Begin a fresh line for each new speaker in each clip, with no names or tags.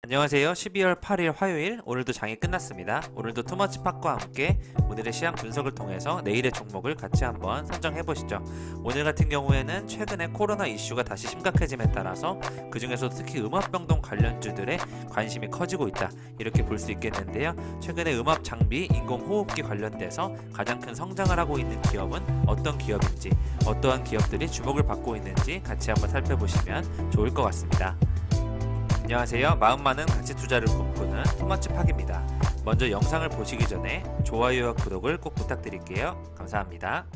안녕하세요. 12월 8일 화요일, 오늘도 장이 끝났습니다. 오늘도 투머치팟과 함께 오늘의 시장 분석을 통해서 내일의 종목을 같이 한번 선정해 보시죠. 오늘 같은 경우에는 최근에 코로나 이슈가 다시 심각해짐에 따라서 그 중에서도 특히 음압병동 관련주들의 관심이 커지고 있다, 이렇게 볼 수 있겠는데요. 최근에 음압 장비, 인공호흡기 관련돼서 가장 큰 성장을 하고 있는 기업은 어떤 기업인지, 어떠한 기업들이 주목을 받고 있는지 같이 한번 살펴보시면 좋을 것 같습니다. 안녕하세요. 마음 많은 가치 투자를 꿈꾸는 투머치팍입니다. 먼저 영상을 보시기 전에 좋아요와 구독을 꼭 부탁드릴게요. 감사합니다.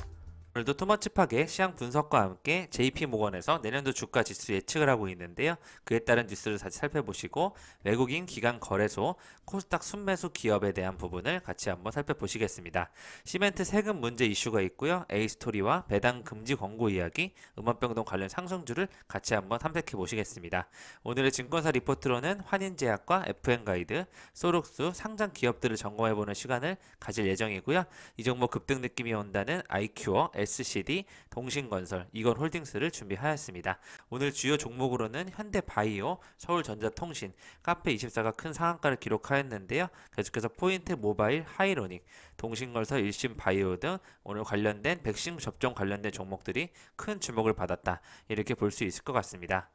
오늘도 투머치팍의 시장 분석과 함께 JP모건에서 내년도 주가 지수 예측을 하고 있는데요. 그에 따른 뉴스를 다시 살펴보시고 외국인 기관 거래소 코스닥 순매수 기업에 대한 부분을 같이 한번 살펴보시겠습니다. 시멘트 세금 문제 이슈가 있고요. A스토리와 배당 금지 권고 이야기, 음압병동 관련 상승주를 같이 한번 탐색해 보시겠습니다. 오늘의 증권사 리포트로는 환인제약과 FN가이드, 소록수 상장 기업들을 점검해보는 시간을 가질 예정이고요. 이 종목 급등 느낌이 온다는 아이큐어, SCD, 동신건설, 이건홀딩스를 준비하였습니다. 오늘 주요 종목으로는 현대바이오, 서울전자통신, 카페24가 큰 상한가를 기록하였는데요. 계속해서 포인트 모바일, 하이로닉, 동신건설, 일신바이오 등 오늘 관련된 백신 접종 관련된 종목들이 큰 주목을 받았다, 이렇게 볼 수 있을 것 같습니다.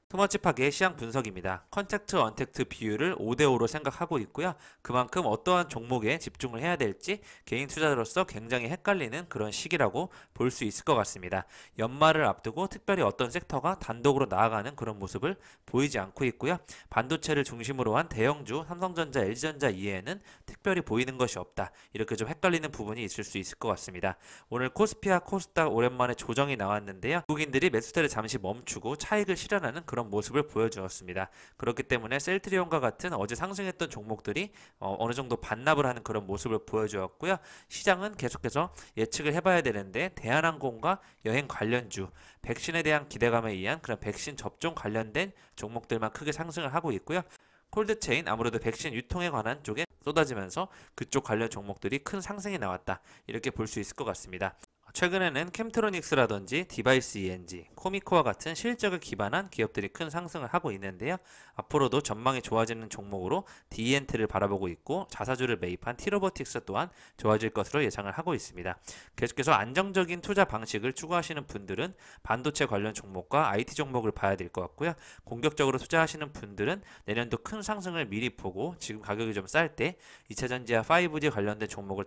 투머치팍의 시장 분석입니다. 컨택트 언택트 비율을 5대5로 생각하고 있고요. 그만큼 어떠한 종목에 집중을 해야 될지 개인 투자자로서 굉장히 헷갈리는 그런 시기라고 볼 수 있을 것 같습니다. 연말을 앞두고 특별히 어떤 섹터가 단독으로 나아가는 그런 모습을 보이지 않고 있고요. 반도체를 중심으로 한 대형주 삼성전자, LG전자 이외에는 특별히 보이는 것이 없다, 이렇게 좀 헷갈리는 부분이 있을 수 있을 것 같습니다. 오늘 코스피와 코스닥 오랜만에 조정이 나왔는데요. 외국인들이 매수세를 잠시 멈추고 차익을 실현하는 그런 모습을 보여주었습니다. 그렇기 때문에 셀트리온과 같은 어제 상승했던 종목들이 어느 정도 반납을 하는 그런 모습을 보여주었고요. 시장은 계속해서 예측을 해봐야 되는데 대한항공과 여행 관련주, 백신에 대한 기대감에 의한 그런 백신 접종 관련된 종목들만 크게 상승을 하고 있고요. 콜드체인, 아무래도 백신 유통에 관한 쪽에 쏟아지면서 그쪽 관련 종목들이 큰 상승이 나왔다, 이렇게 볼 수 있을 것 같습니다. 최근에는 캠트로닉스라든지 디바이스 ENG, 코미코와 같은 실적을 기반한 기업들이 큰 상승을 하고 있는데요. 앞으로도 전망이 좋아지는 종목으로 디엔트를 바라보고 있고, 자사주를 매입한 티로보틱스 또한 좋아질 것으로 예상을 하고 있습니다. 계속해서 안정적인 투자 방식을 추구하시는 분들은 반도체 관련 종목과 IT 종목을 봐야 될 것 같고요. 공격적으로 투자하시는 분들은 내년도 큰 상승을 미리 보고 지금 가격이 좀 쌀 때 2차전지와 5G 관련된 종목을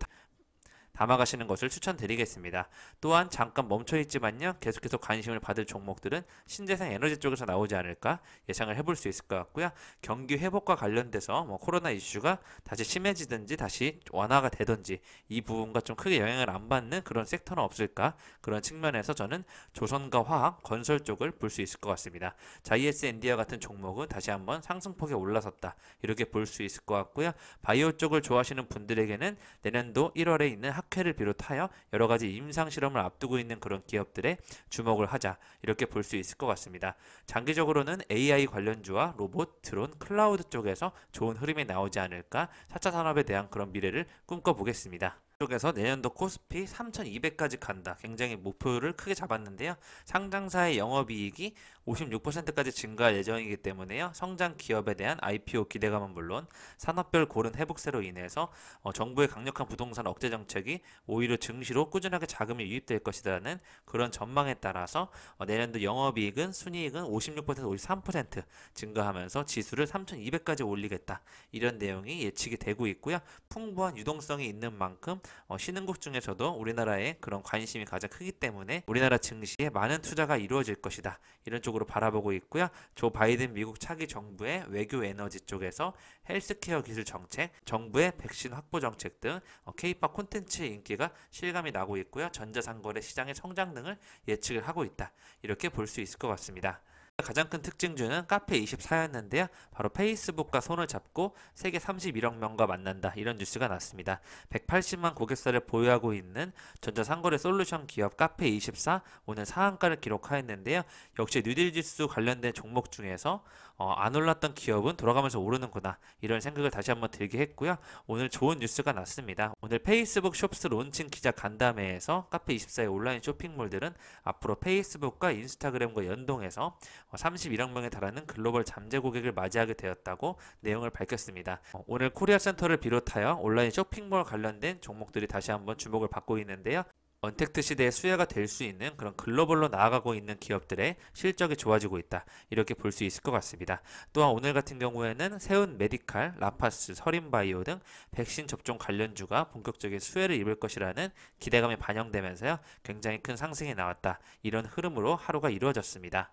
담아가시는 것을 추천드리겠습니다. 또한 잠깐 멈춰있지만요, 계속해서 관심을 받을 종목들은 신재생 에너지 쪽에서 나오지 않을까 예상을 해볼 수 있을 것 같고요. 경기 회복과 관련돼서 코로나 이슈가 다시 심해지든지 다시 완화가 되든지 이 부분과 좀 크게 영향을 안 받는 그런 섹터는 없을까, 그런 측면에서 저는 조선과 화학, 건설 쪽을 볼 수 있을 것 같습니다. 자, ESND와 같은 종목은 다시 한번 상승폭에 올라섰다, 이렇게 볼 수 있을 것 같고요. 바이오 쪽을 좋아하시는 분들에게는 내년도 1월에 있는 학회를 비롯하여 여러 가지 임상 실험을 앞두고 있는 그런 기업들에 주목을 하자, 이렇게 볼 수 있을 것 같습니다. 장기적으로는 AI 관련주와 로봇, 드론, 클라우드 쪽에서 좋은 흐름이 나오지 않을까, 4차 산업에 대한 그런 미래를 꿈꿔보겠습니다. 쪽에서 내년도 코스피 3,200까지 간다, 굉장히 목표를 크게 잡았는데요. 상장사의 영업이익이 56%까지 증가할 예정이기 때문에요. 성장 기업에 대한 IPO 기대감은 물론 산업별 고른 회복세로 인해서 정부의 강력한 부동산 억제 정책이 오히려 증시로 꾸준하게 자금이 유입될 것이라는 그런 전망에 따라서 내년도 영업이익은, 순이익은 56%, 53% 증가하면서 지수를 3,200까지 올리겠다, 이런 내용이 예측이 되고 있고요. 풍부한 유동성이 있는 만큼 신흥국 중에서도 우리나라의 그런 관심이 가장 크기 때문에 우리나라 증시에 많은 투자가 이루어질 것이다, 이런 쪽으로 바라보고 있고요. 조 바이든 미국 차기 정부의 외교 에너지 쪽에서 헬스케어 기술 정책, 정부의 백신 확보 정책 등 K-팝 콘텐츠의 인기가 실감이 나고 있고요. 전자상거래 시장의 성장 등을 예측을 하고 있다, 이렇게 볼 수 있을 것 같습니다. 가장 큰 특징주는 카페24였는데요. 바로 페이스북과 손을 잡고 세계 31억 명과 만난다, 이런 뉴스가 났습니다. 180만 고객사를 보유하고 있는 전자상거래 솔루션 기업 카페24, 오늘 상한가를 기록하였는데요. 역시 뉴딜지수 관련된 종목 중에서 안 올랐던 기업은 돌아가면서 오르는구나 이런 생각을 다시 한번 들게 했고요. 오늘 좋은 뉴스가 났습니다. 오늘 페이스북 숍스 론칭 기자 간담회에서 카페24의 온라인 쇼핑몰들은 앞으로 페이스북과 인스타그램과 연동해서 31억 명에 달하는 글로벌 잠재 고객을 맞이하게 되었다고 내용을 밝혔습니다. 오늘 코리아 센터를 비롯하여 온라인 쇼핑몰 관련된 종목들이 다시 한번 주목을 받고 있는데요. 언택트 시대의 수혜가 될 수 있는 그런 글로벌로 나아가고 있는 기업들의 실적이 좋아지고 있다. 이렇게 볼 수 있을 것 같습니다. 또한 오늘 같은 경우에는 세운 메디칼, 라파스, 서린바이오 등 백신 접종 관련주가 본격적인 수혜를 입을 것이라는 기대감이 반영되면서요. 굉장히 큰 상승이 나왔다. 이런 흐름으로 하루가 이루어졌습니다.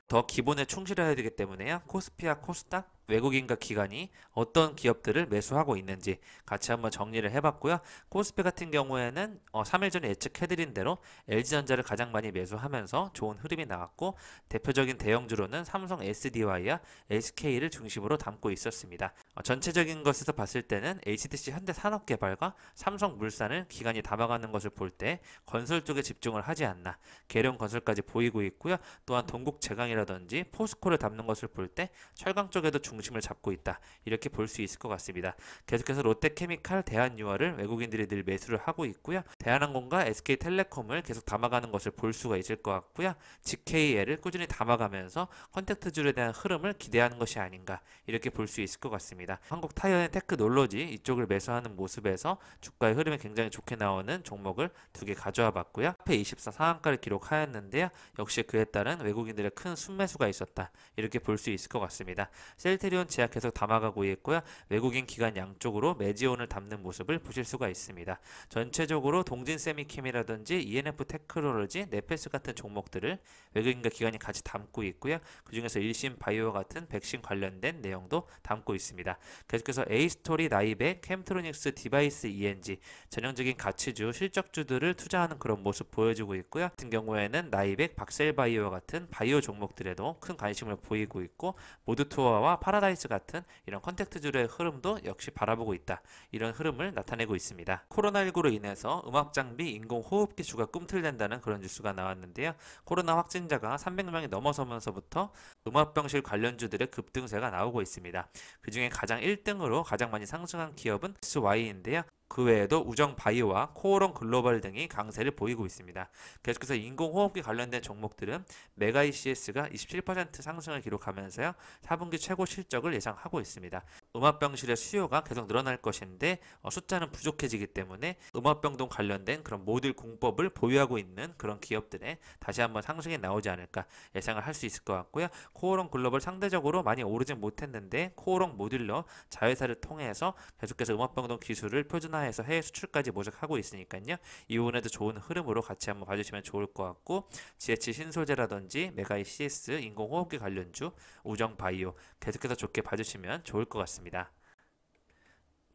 더 기본에 충실해야 되기 때문에요. 코스피와 코스닥, 외국인과 기관이 어떤 기업들을 매수하고 있는지 같이 한번 정리를 해봤고요. 코스피 같은 경우에는 3일 전에 예측해드린 대로 LG전자를 가장 많이 매수하면서 좋은 흐름이 나왔고 대표적인 대형주로는 삼성 SDI와 SK를 중심으로 담고 있었습니다. 전체적인 것에서 봤을 때는 HTC 현대산업개발과 삼성물산을 기관이 담아가는 것을 볼 때 건설 쪽에 집중을 하지 않나 계룡건설까지 보이고 있고요. 또한 동국제강이라든지 포스코를 담는 것을 볼 때 철강 쪽에도 중심을 잡고 있다. 이렇게 볼 수 있을 것 같습니다. 계속해서 롯데케미칼, 대한유화를 외국인들이 늘 매수를 하고 있고요. 대한항공과 SK텔레콤을 계속 담아가는 것을 볼 수가 있을 것 같고요. GKL을 꾸준히 담아가면서 컨택트줄에 대한 흐름을 기대하는 것이 아닌가 이렇게 볼 수 있을 것 같습니다. 한국타이어의 테크놀로지 이쪽을 매수하는 모습에서 주가의 흐름이 굉장히 좋게 나오는 종목을 두 개 가져와 봤고요. 카페24 상한가를 기록하였는데요. 역시 그에 따른 외국인들의 큰 순매수가 있었다. 이렇게 볼 수 있을 것 같습니다. 셀테리온 제약 계속 담아가고 있고요. 외국인 기관 양쪽으로 매지온을 담는 모습을 보실 수가 있습니다. 전체적으로 동진세미캠이라든지 ENF 테크놀로지, 네페스 같은 종목들을 외국인과 기관이 같이 담고 있고요. 그중에서 일신바이오 같은 백신 관련된 내용도 담고 있습니다. 계속해서 A스토리, 나이백, 캠트로닉스, 디바이스, ENG 전형적인 가치주, 실적주들을 투자하는 그런 모습 보여주고 있고요. 같은 경우에는 나이백, 박셀바이오 같은 바이오 종목들에도 큰 관심을 보이고 있고 모드투어와 파라다이스 같은 이런 컨택트줄의 흐름도 역시 바라보고 있다. 이런 흐름을 나타내고 있습니다. 코로나19로 인해서 음압장비, 인공호흡기 주가 꿈틀댄다는 그런 뉴스가 나왔는데요. 코로나 확진자가 300명이 넘어서면서부터 음압병실 관련주들의 급등세가 나오고 있습니다. 그 중에 가장 1등으로 가장 많이 상승한 기업은 SY인데요. 그 외에도 우정바이오와 코오롱 글로벌 등이 강세를 보이고 있습니다. 계속해서 인공호흡기 관련된 종목들은 메가이CS가 27% 상승을 기록하면서요. 4분기 최고 실적을 예상하고 있습니다. 음압병실의 수요가 계속 늘어날 것인데 숫자는 부족해지기 때문에 음압병동 관련된 그런 모듈 공법을 보유하고 있는 그런 기업들에 다시 한번 상승이 나오지 않을까 예상을 할 수 있을 것 같고요. 코오롱 글로벌 상대적으로 많이 오르진 못했는데 코오롱 모듈러 자회사를 통해서 계속해서 음압병동 기술을 표준화해서 해외 수출까지 모색하고 있으니까요. 이 부분에도 좋은 흐름으로 같이 한번 봐주시면 좋을 것 같고 GH 신소재라든지 메가이 CS 인공호흡기 관련주 우정바이오 계속해서 좋게 봐주시면 좋을 것 같습니다.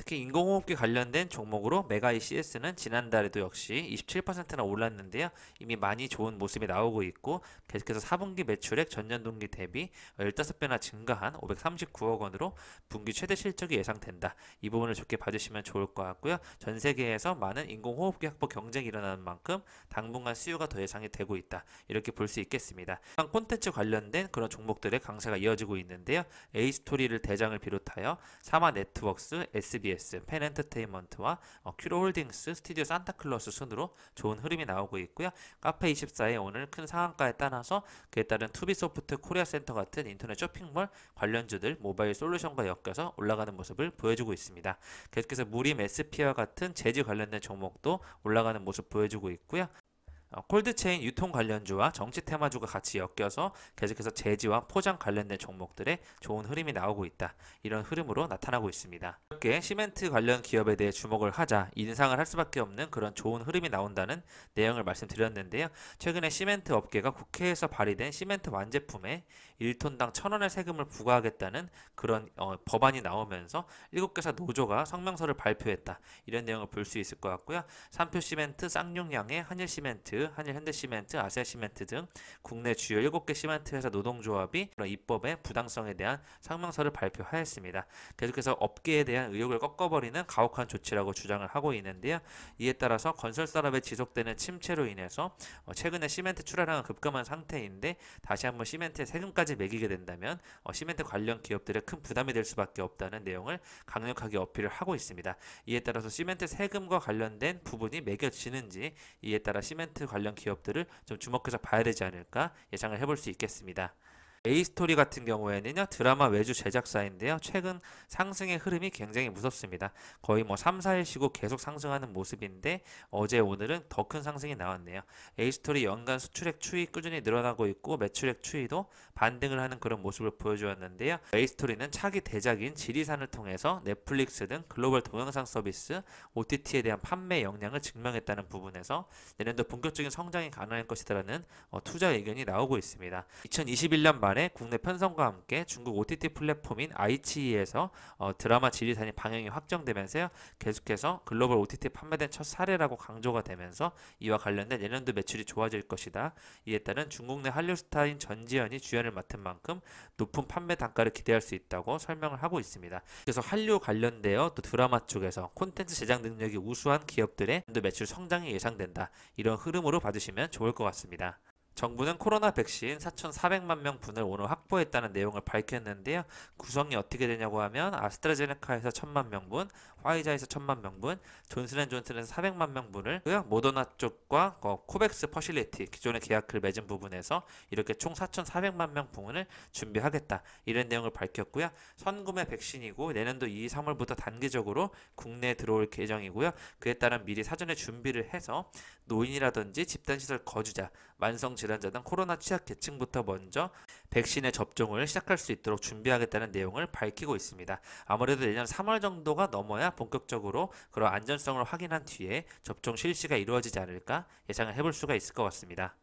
특히 인공호흡기 관련된 종목으로 메가이CS는 지난달에도 역시 27%나 올랐는데요. 이미 많이 좋은 모습이 나오고 있고 계속해서 4분기 매출액 전년 동기 대비 15배나 증가한 539억 원으로 분기 최대 실적이 예상된다. 이 부분을 좋게 봐주시면 좋을 것 같고요. 전 세계에서 많은 인공호흡기 확보 경쟁이 일어나는 만큼 당분간 수요가 더 예상이 되고 있다. 이렇게 볼 수 있겠습니다. 콘텐츠 관련된 그런 종목들의 강세가 이어지고 있는데요. A스토리를 대장을 비롯하여 사마네트웍스, SBS, 펜엔터테인먼트와 큐로홀딩스, 스튜디오 산타클로스 순으로 좋은 흐름이 나오고 있고요. 카페24의 오늘 큰 상한가에 따라서 그에 따른 투비소프트, 코리아센터 같은 인터넷 쇼핑몰 관련주들 모바일 솔루션과 엮여서 올라가는 모습을 보여주고 있습니다. 계속해서 무림, 에스피와 같은 재지 관련된 종목도 올라가는 모습 보여주고 있고요. 콜드체인 유통 관련주와 정치 테마주가 같이 엮여서 계속해서 재지와 포장 관련된 종목들의 좋은 흐름이 나오고 있다. 이런 흐름으로 나타나고 있습니다. 이렇게 시멘트 관련 기업에 대해 주목을 하자 인상을 할 수밖에 없는 그런 좋은 흐름이 나온다는 내용을 말씀드렸는데요. 최근에 시멘트 업계가 국회에서 발의된 시멘트 완제품에 1톤당 1,000원의 세금을 부과하겠다는 그런 법안이 나오면서 7개사 노조가 성명서를 발표했다. 이런 내용을 볼 수 있을 것 같고요. 삼표시멘트, 쌍용양의 한일시멘트, 시멘트, 한일현대시멘트, 아시아시멘트 등 국내 주요 7개 시멘트 회사 노동조합이 그런 입법의 부당성에 대한 성명서를 발표하였습니다. 계속해서 업계에 대한 의혹을 꺾어버리는 가혹한 조치라고 주장을 하고 있는데요. 이에 따라서 건설산업에 지속되는 침체로 인해서 최근에 시멘트 출하량은 급감한 상태인데 다시 한번 시멘트에 세금까지 매기게 된다면 시멘트 관련 기업들의 큰 부담이 될 수밖에 없다는 내용을 강력하게 어필을 하고 있습니다. 이에 따라서 시멘트 세금과 관련된 부분이 매겨지는지 이에 따라 시멘트 관련 기업들을 좀 주목해서 봐야 되지 않을까 예상을 해볼 수 있겠습니다. A스토리 같은 경우에는요, 드라마 외주 제작사인데요, 최근 상승의 흐름이 굉장히 무섭습니다. 거의 3, 4일 쉬고 계속 상승하는 모습인데 어제 오늘은 더 큰 상승이 나왔네요. A스토리 연간 수출액 추이 꾸준히 늘어나고 있고 매출액 추이도 반등을 하는 그런 모습을 보여주었는데요. A스토리는 차기 대작인 지리산을 통해서 넷플릭스 등 글로벌 동영상 서비스 OTT에 대한 판매 역량을 증명했다는 부분에서 내년도 본격적인 성장이 가능할 것이라는 투자 의견이 나오고 있습니다. 2021년 말에 국내 편성과 함께 중국 OTT 플랫폼인 아이치이에서 드라마 지리산이 방영이 확정되면서요, 계속해서 글로벌 OTT 판매된 첫 사례라고 강조가 되면서 이와 관련된 내년도 매출이 좋아질 것이다. 이에 따른 중국 내 한류 스타인 전지현이 주연을 맡은 만큼 높은 판매 단가를 기대할 수 있다고 설명을 하고 있습니다. 그래서 한류 관련되어 또 드라마 쪽에서 콘텐츠 제작 능력이 우수한 기업들의 내년도 매출 성장이 예상된다. 이런 흐름으로 봐주시면 좋을 것 같습니다. 정부는 코로나 백신 4,400만 명 분을 오늘 확보했다는 내용을 밝혔는데요. 구성이 어떻게 되냐고 하면 아스트라제네카에서 1,000만 명분, 화이자에서 1,000만 명분, 존슨앤존슨에서 400만 명분을 모더나 쪽과 코백스 퍼실리티 기존의 계약을 맺은 부분에서 이렇게 총 4,400만 명분을 준비하겠다. 이런 내용을 밝혔고요. 선구매 백신이고 내년도 2, 3월부터 단계적으로 국내에 들어올 예정이고요. 그에 따른 미리 사전에 준비를 해서 노인이라든지 집단시설 거주자, 만성질환자 등 코로나 취약 계층부터 먼저 백신의 접종을 시작할 수 있도록 준비하겠다는 내용을 밝히고 있습니다. 아무래도 내년 3월 정도가 넘어야 본격적으로 그런 안전성을 확인한 뒤에 접종 실시가 이루어지지 않을까 예상을 해볼 수가 있을 것 같습니다.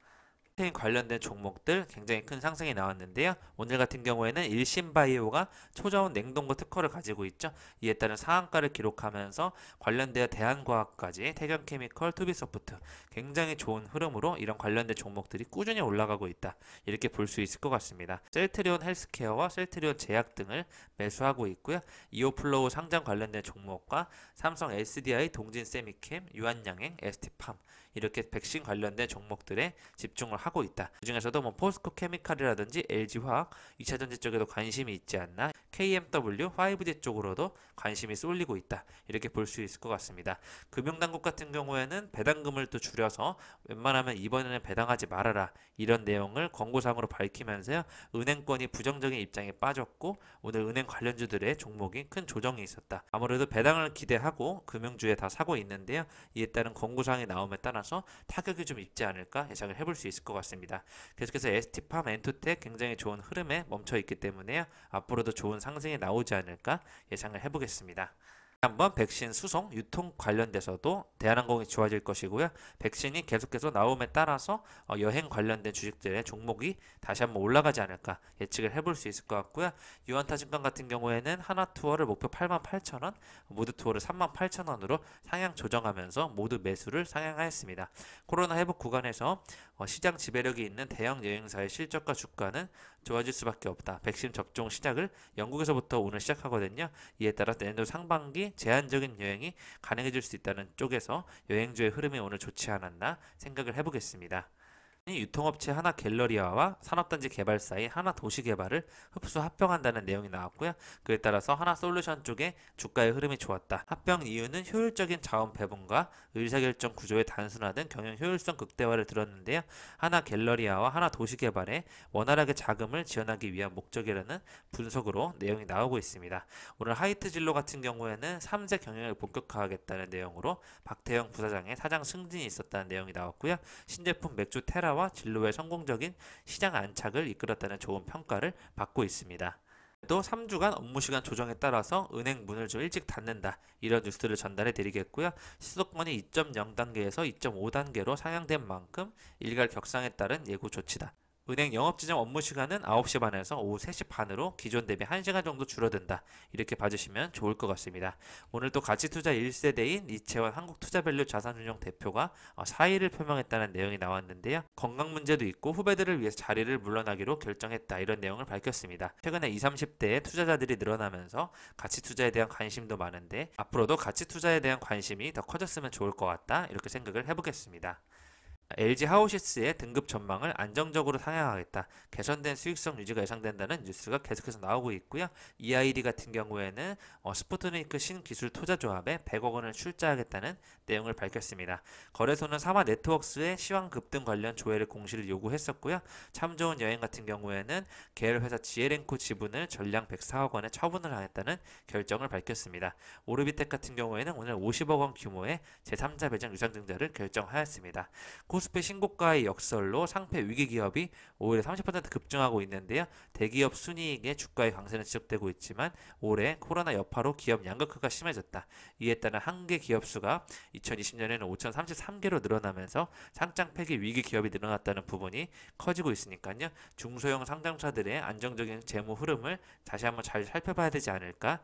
프로테인 관련된 종목들 굉장히 큰 상승이 나왔는데요. 오늘 같은 경우에는 일신바이오가 초저온 냉동고 특허를 가지고 있죠. 이에 따른 상한가를 기록하면서 관련되어 대한과학까지 태경케미컬, 투비소프트 굉장히 좋은 흐름으로 이런 관련된 종목들이 꾸준히 올라가고 있다. 이렇게 볼 수 있을 것 같습니다. 셀트리온 헬스케어와 셀트리온 제약 등을 매수하고 있고요. 이오플로우 상장 관련된 종목과 삼성 SDI, 동진 세미캠, 유한양행, ST팜 이렇게 백신 관련된 종목들에 집중을 하고 있다. 그 중에서도 포스코 케미칼이라든지 LG화학, 2차전지 쪽에도 관심이 있지 않나, KMW, 5D 쪽으로도 관심이 쏠리고 있다. 이렇게 볼 수 있을 것 같습니다. 금융당국 같은 경우에는 배당금을 또 줄여서 웬만하면 이번에는 배당하지 말아라. 이런 내용을 권고사항으로 밝히면서요. 은행권이 부정적인 입장에 빠졌고 오늘 은행 관련주들의 종목이 큰 조정이 있었다. 아무래도 배당을 기대하고 금융주에 다 사고 있는데요. 이에 따른 권고사항이 나옴에 따라서 타격이 좀 있지 않을까 예상을 해볼 수 있을 것 같습니다. 계속해서 ST팜, 엔투텍 굉장히 좋은 흐름에 멈춰 있기 때문에요. 앞으로도 좋은 상승이 나오지 않을까 예상을 해보겠습니다. 한번 백신 수송, 유통 관련돼서도 대한항공이 좋아질 것이고요. 백신이 계속해서 나옴에 따라서 여행 관련된 주식들의 종목이 다시 한번 올라가지 않을까 예측을 해볼 수 있을 것 같고요. 유한타증권 같은 경우에는 하나투어를 목표 88,000원, 모두투어를 38,000원으로 상향 조정하면서 모두 매수를 상향하였습니다. 코로나 회복 구간에서 시장 지배력이 있는 대형 여행사의 실적과 주가는 좋아질 수밖에 없다. 백신 접종 시작을 영국에서부터 오늘 시작하거든요. 이에 따라 내년도 상반기 제한적인 여행이 가능해질 수 있다는 쪽에서 여행주의 흐름이 오늘 좋지 않았나 생각을 해보겠습니다. 유통업체 하나갤러리아와 산업단지 개발사의 하나도시개발을 흡수 합병한다는 내용이 나왔고요. 그에 따라서 하나솔루션 쪽에 주가의 흐름이 좋았다. 합병 이유는 효율적인 자원 배분과 의사결정 구조의 단순화 등 경영 효율성 극대화를 들었는데요. 하나갤러리아와 하나도시개발에 원활하게 자금을 지원하기 위한 목적이라는 분석으로 내용이 나오고 있습니다. 오늘 하이트진로 같은 경우에는 3세 경영을 본격화하겠다는 내용으로 박태영 부사장의 사장 승진이 있었다는 내용이 나왔고요. 신제품 맥주 테라 와 진로의 성공적인 시장 안착을 이끌었다는 좋은 평가를 받고 있습니다. 또 3주간 업무시간 조정에 따라서 은행 문을 좀 일찍 닫는다. 이런 뉴스들을 전달해 드리겠고요. 시소권이 2.0단계에서 2.5단계로 상향된 만큼 일괄 격상에 따른 예고 조치다. 은행 영업지점 업무 시간은 9시 반에서 오후 3시 반으로 기존 대비 1시간 정도 줄어든다. 이렇게 봐주시면 좋을 것 같습니다. 오늘 또 가치투자 1세대인 이채원 한국투자밸류 자산운용 대표가 사의를 표명했다는 내용이 나왔는데요. 건강 문제도 있고 후배들을 위해서 자리를 물러나기로 결정했다. 이런 내용을 밝혔습니다. 최근에 20, 30대의 투자자들이 늘어나면서 가치투자에 대한 관심도 많은데 앞으로도 가치투자에 대한 관심이 더 커졌으면 좋을 것 같다. 이렇게 생각을 해보겠습니다. LG 하우시스의 등급 전망을 안정적으로 상향하겠다. 개선된 수익성 유지가 예상된다는 뉴스가 계속해서 나오고 있고요. EID 같은 경우에는 스푸트니크 신기술 투자조합에 100억 원을 출자하겠다는 내용을 밝혔습니다. 거래소는 사마 네트워크스의 시황 급등 관련 조회를 공시를 요구했었고요. 참 좋은 여행 같은 경우에는 계열회사 지엘앤코 지분을 전량 104억 원에 처분을 하겠다는 결정을 밝혔습니다. 오르비텍 같은 경우에는 오늘 50억 원 규모의 제3자 배정 유상증자를 결정하였습니다. 코스피 신고가의 역설로 상패 위기 기업이 오히려 30% 급증하고 있는데요. 대기업 순이익의 주가의 강세는 지속되고 있지만 올해 코로나 여파로 기업 양극화가 심해졌다. 이에 따른 한계 기업 수가 2020년에는 5,033개로 늘어나면서 상장 폐기 위기 기업이 늘어났다는 부분이 커지고 있으니까요. 중소형 상장사들의 안정적인 재무 흐름을 다시 한번 잘 살펴봐야 되지 않을까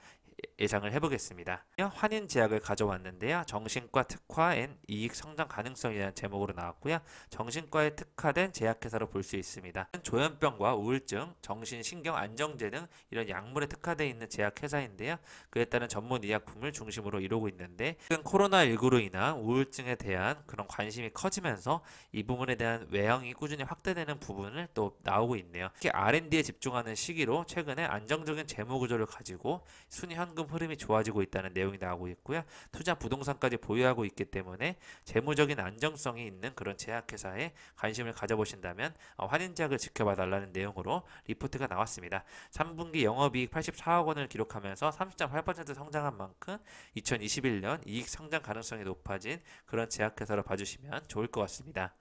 예상을 해보겠습니다. 환인 제약을 가져왔는데요. 정신과 특화 앤 이익 성장 가능성이라는 제목으로 나왔고요. 정신과에 특화된 제약회사로 볼 수 있습니다. 조현병과 우울증, 정신신경 안정제 등 이런 약물에 특화되어 있는 제약회사인데요. 그에 따른 전문 의약품을 중심으로 이루고 있는데 최근 코로나19로 인한 우울증에 대한 그런 관심이 커지면서 이 부분에 대한 외형이 꾸준히 확대되는 부분을 또 나오고 있네요. 특히 R&D에 집중하는 시기로 최근에 안정적인 재무 구조를 가지고 순위 현금 흐름이 좋아지고 있다는 내용이 나오고 있고요. 투자 부동산까지 보유하고 있기 때문에 재무적인 안정성이 있는 그런 제약회사에 관심을 가져보신다면 환인제약을 지켜봐 달라는 내용으로 리포트가 나왔습니다. 3분기 영업이익 84억 원을 기록하면서 30.8% 성장한 만큼 2021년 이익 성장 가능성이 높아진 그런 제약회사로 봐주시면 좋을 것 같습니다.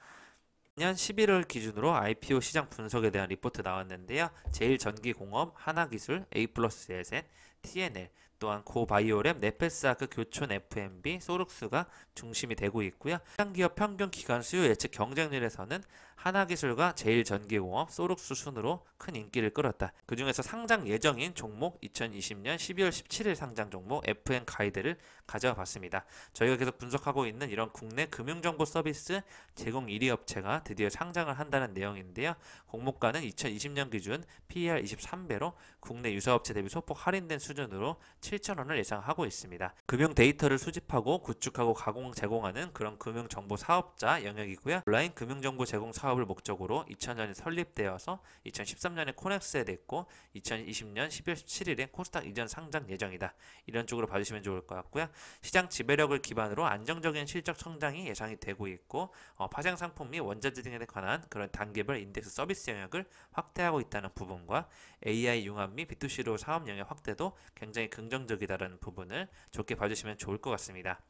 년 11월 기준으로 IPO 시장 분석에 대한 리포트 나왔는데요. 제일전기공업, 하나기술, A+에셋, TNL, 또한 고바이오랩, 네페스아크, 교촌 FMB, 소룩스가 중심이 되고 있고요. 시장기업 평균 기간 수요 예측 경쟁률에서는 하나기술과 제일전기공업, 소룩스 순으로 큰 인기를 끌었다. 그 중에서 상장 예정인 종목 2020년 12월 17일 상장 종목 FN 가이드를 가져와 봤습니다. 저희가 계속 분석하고 있는 이런 국내 금융정보 서비스 제공 1위 업체가 드디어 상장을 한다는 내용인데요. 공모가는 2020년 기준 PER 23배로 국내 유사업체 대비 소폭 할인된 수준으로 7,000원을 예상하고 있습니다. 금융 데이터를 수집하고 구축하고 제공하는 그런 금융정보 사업자 영역이고요. 온라인 금융정보 제공 사업을 목적으로 2000년에 설립되어서 2013년에 코넥스에 됐고 2020년 12월 17일에 코스닥 이전 상장 예정이다. 이런 쪽으로 봐주시면 좋을 것 같고요. 시장 지배력을 기반으로 안정적인 실적 성장이 예상이 되고 있고 파생 상품 및 원자재 등에 관한 그런 단계별 인덱스 서비스 영역을 확대하고 있다는 부분과 AI 융합 및 B2C로 사업 영역 확대도 굉장히 긍정적이다라는 부분을 좋게 봐주시면 좋을 것 같습니다.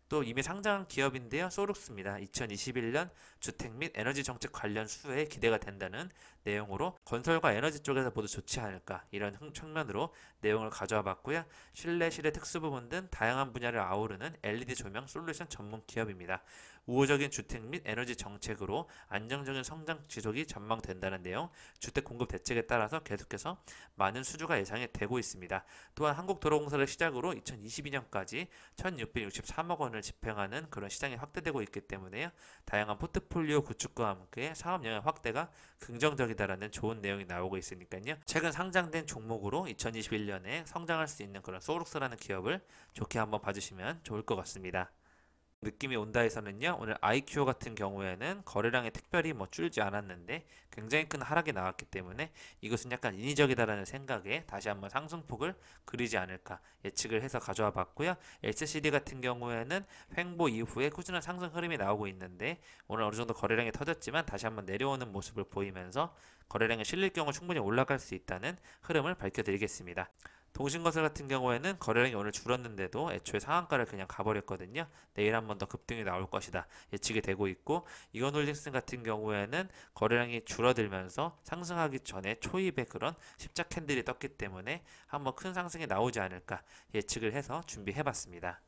또 이미 상장한 기업인데요. 소룩스입니다. 2021년 주택 및 에너지 정책 관련 수혜에 기대가 된다는 내용으로 건설과 에너지 쪽에서 모두 좋지 않을까 이런 측면으로 내용을 가져와 봤고요. 실내, 실외 특수 부분 등 다양한 분야를 아우르는 LED 조명 솔루션 전문 기업입니다. 우호적인 주택 및 에너지 정책으로 안정적인 성장 지속이 전망된다는 내용, 주택 공급 대책에 따라서 계속해서 많은 수주가 예상이 되고 있습니다. 또한 한국도로공사를 시작으로 2022년까지 1,663억 원을 집행하는 그런 시장이 확대되고 있기 때문에요. 다양한 포트폴리오 구축과 함께 사업 영역 확대가 긍정적이다라는 좋은 내용이 나오고 있으니까요. 최근 상장된 종목으로 2021년에 성장할 수 있는 그런 소룩스라는 기업을 좋게 한번 봐주시면 좋을 것 같습니다. 느낌이 온다에서는요. 오늘 IQ 같은 경우에는 거래량이 특별히 줄지 않았는데 굉장히 큰 하락이 나왔기 때문에 이것은 약간 인위적이다라는 생각에 다시 한번 상승폭을 그리지 않을까 예측을 해서 가져와 봤고요. LCD 같은 경우에는 횡보 이후에 꾸준한 상승 흐름이 나오고 있는데 오늘 어느 정도 거래량이 터졌지만 다시 한번 내려오는 모습을 보이면서 거래량이 실릴 경우 충분히 올라갈 수 있다는 흐름을 밝혀드리겠습니다. 동신건설 같은 경우에는 거래량이 오늘 줄었는데도 애초에 상한가를 그냥 가버렸거든요. 내일 한 번 더 급등이 나올 것이다 예측이 되고 있고, 이건홀딩스 같은 경우에는 거래량이 줄어들면서 상승하기 전에 초입에 그런 십자 캔들이 떴기 때문에 한번 큰 상승이 나오지 않을까 예측을 해서 준비해봤습니다.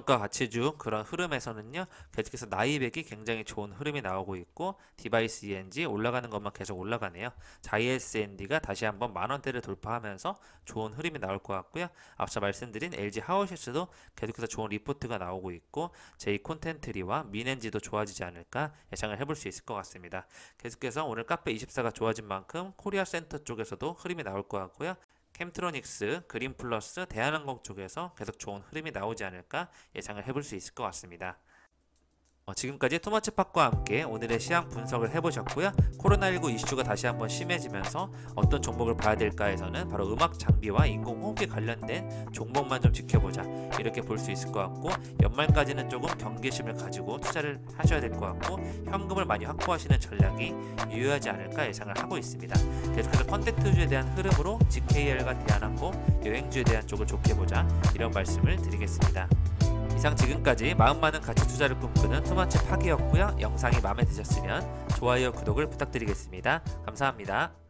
저가 가치주 그런 흐름에서는요, 계속해서 나이백이 굉장히 좋은 흐름이 나오고 있고, 디바이스 ENG 올라가는 것만 계속 올라가네요. JSND가 다시 한번 만원대를 돌파하면서 좋은 흐름이 나올 것 같고요. 앞서 말씀드린 LG 하우시스도 계속해서 좋은 리포트가 나오고 있고, J콘텐트리와 미넨지도 좋아지지 않을까 예상을 해볼 수 있을 것 같습니다. 계속해서 오늘 카페24가 좋아진 만큼 코리아 센터 쪽에서도 흐름이 나올 것 같고요. 캠트로닉스, 그린플러스, 대한항공 쪽에서 계속 좋은 흐름이 나오지 않을까 예상을 해볼 수 있을 것 같습니다. 지금까지 투머치팟과 함께 오늘의 시황 분석을 해보셨고요. 코로나19 이슈가 다시 한번 심해지면서 어떤 종목을 봐야 될까에서는 바로 음악 장비와 인공호흡기 관련된 종목만 좀 지켜보자, 이렇게 볼 수 있을 것 같고, 연말까지는 조금 경계심을 가지고 투자를 하셔야 될 것 같고, 현금을 많이 확보하시는 전략이 유효하지 않을까 예상을 하고 있습니다. 계속해서 컨택트주에 대한 흐름으로 GKL과 대한항공, 여행주에 대한 쪽을 좋게 보자, 이런 말씀을 드리겠습니다. 이상 지금까지 마음 많은 가치 투자를 꿈꾸는 투머치 파기였고요. 영상이 마음에 드셨으면 좋아요, 구독을 부탁드리겠습니다. 감사합니다.